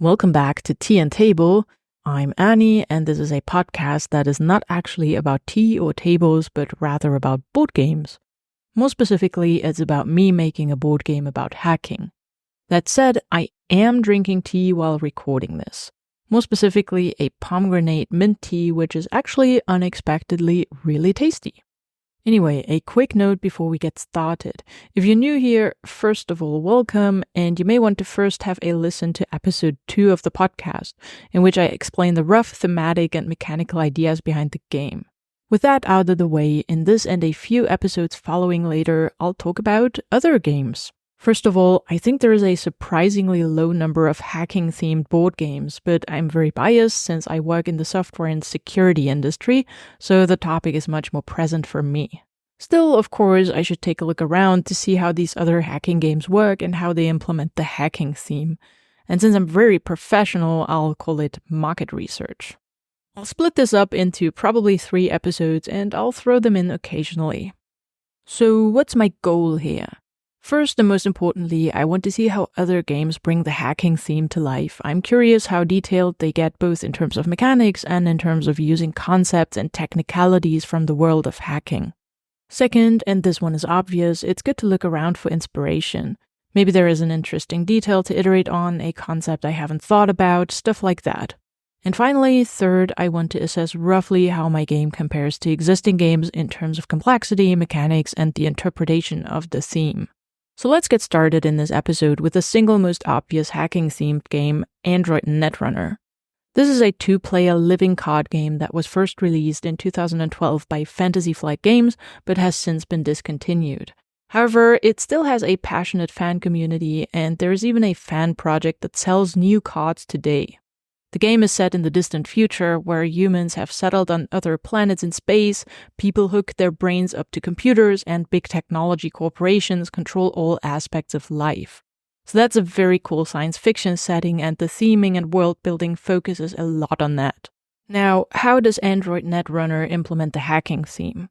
Welcome back to Tea and Table. I'm Annie, and this is a podcast that is not actually about tea or tables, but rather about board games. More specifically, it's about me making a board game about hacking. That said, I am drinking tea while recording this. More specifically, a pomegranate mint tea, which is actually unexpectedly really tasty. Anyway, a quick note before we get started. If you're new here, first of all, welcome, and you may want to first have a listen to episode 2 of the podcast, in which I explain the rough thematic and mechanical ideas behind the game. With that out of the way, in this and a few episodes following later, I'll talk about other games. First of all, I think there is a surprisingly low number of hacking-themed board games, but I'm very biased since I work in the software and security industry, so the topic is much more present for me. Still, of course, I should take a look around to see how these other hacking games work and how they implement the hacking theme. And since I'm very professional, I'll call it market research. I'll split this up into probably 3 episodes and I'll throw them in occasionally. So what's my goal here? First and most importantly, I want to see how other games bring the hacking theme to life. I'm curious how detailed they get both in terms of mechanics and in terms of using concepts and technicalities from the world of hacking. Second, and this one is obvious, it's good to look around for inspiration. Maybe there is an interesting detail to iterate on, a concept I haven't thought about, stuff like that. And finally, third, I want to assess roughly how my game compares to existing games in terms of complexity, mechanics, and the interpretation of the theme. So let's get started in this episode with the single most obvious hacking-themed game, Android Netrunner. This is a 2-player living card game that was first released in 2012 by Fantasy Flight Games, but has since been discontinued. However, it still has a passionate fan community, and there is even a fan project that sells new cards today. The game is set in the distant future, where humans have settled on other planets in space, people hook their brains up to computers, and big technology corporations control all aspects of life. So that's a very cool science fiction setting, and the theming and world building focuses a lot on that. Now, how does Android Netrunner implement the hacking theme?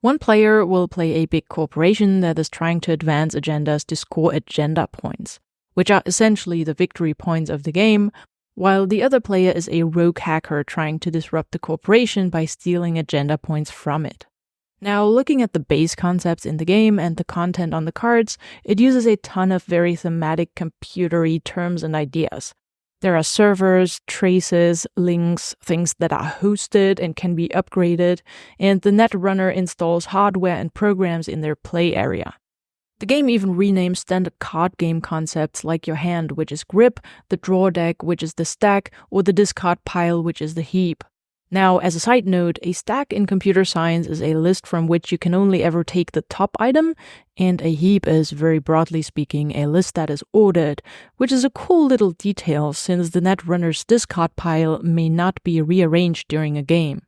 One player will play a big corporation that is trying to advance agendas to score agenda points, which are essentially the victory points of the game, while the other player is a rogue hacker trying to disrupt the corporation by stealing agenda points from it. Now, looking at the base concepts in the game and the content on the cards, it uses a ton of very thematic computery terms and ideas. There are servers, traces, links, things that are hosted and can be upgraded, and the Netrunner installs hardware and programs in their play area. The game even renames standard card game concepts like your hand, which is grip, the draw deck, which is the stack, or the discard pile, which is the heap. Now, as a side note, a stack in computer science is a list from which you can only ever take the top item, and a heap is, very broadly speaking, a list that is ordered, which is a cool little detail since the Netrunner's discard pile may not be rearranged during a game.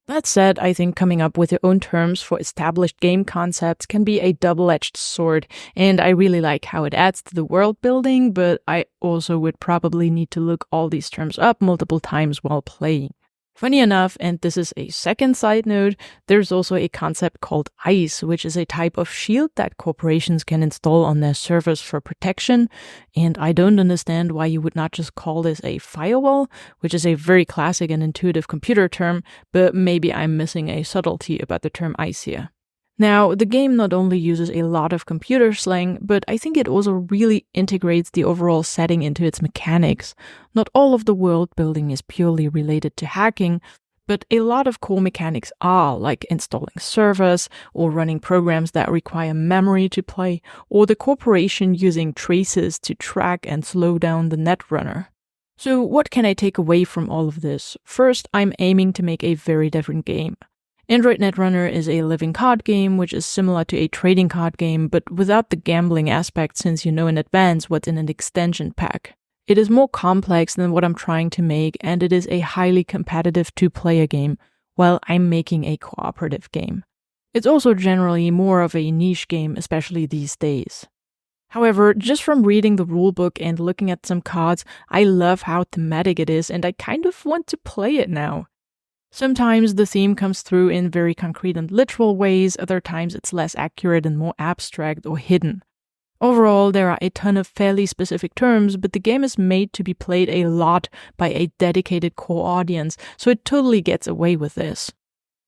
That said, I think coming up with your own terms for established game concepts can be a double-edged sword, and I really like how it adds to the world building, but I also would probably need to look all these terms up multiple times while playing. Funny enough, and this is a second side note, there's also a concept called ICE, which is a type of shield that corporations can install on their servers for protection, and I don't understand why you would not just call this a firewall, which is a very classic and intuitive computer term, but maybe I'm missing a subtlety about the term ICE here. Now, the game not only uses a lot of computer slang, but I think it also really integrates the overall setting into its mechanics. Not all of the world building is purely related to hacking, but a lot of core mechanics are, like installing servers, or running programs that require memory to play, or the corporation using traces to track and slow down the Netrunner. So what can I take away from all of this? First, I'm aiming to make a very different game. Android Netrunner is a living card game, which is similar to a trading card game, but without the gambling aspect since you know in advance what's in an extension pack. It is more complex than what I'm trying to make, and it is a highly competitive 2-player game, while I'm making a cooperative game. It's also generally more of a niche game, especially these days. However, just from reading the rulebook and looking at some cards, I love how thematic it is, and I kind of want to play it now. Sometimes the theme comes through in very concrete and literal ways, other times it's less accurate and more abstract or hidden. Overall, there are a ton of fairly specific terms, but the game is made to be played a lot by a dedicated core audience, so it totally gets away with this.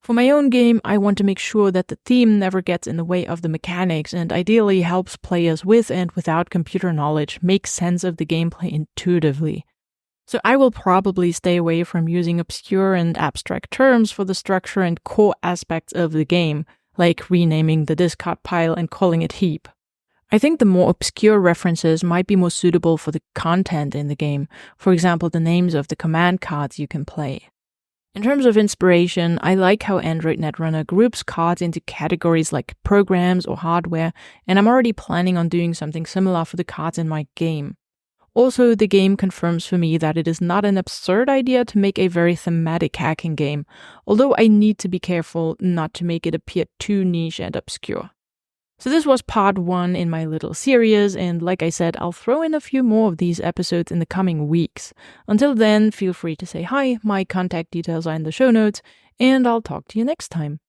For my own game, I want to make sure that the theme never gets in the way of the mechanics and ideally helps players with and without computer knowledge make sense of the gameplay intuitively. So I will probably stay away from using obscure and abstract terms for the structure and core aspects of the game, like renaming the discard pile and calling it heap. I think the more obscure references might be more suitable for the content in the game, for example, the names of the command cards you can play. In terms of inspiration, I like how Android Netrunner groups cards into categories like programs or hardware, and I'm already planning on doing something similar for the cards in my game. Also, the game confirms for me that it is not an absurd idea to make a very thematic hacking game, although I need to be careful not to make it appear too niche and obscure. So this was part 1 in my little series, and like I said, I'll throw in a few more of these episodes in the coming weeks. Until then, feel free to say hi, my contact details are in the show notes, and I'll talk to you next time.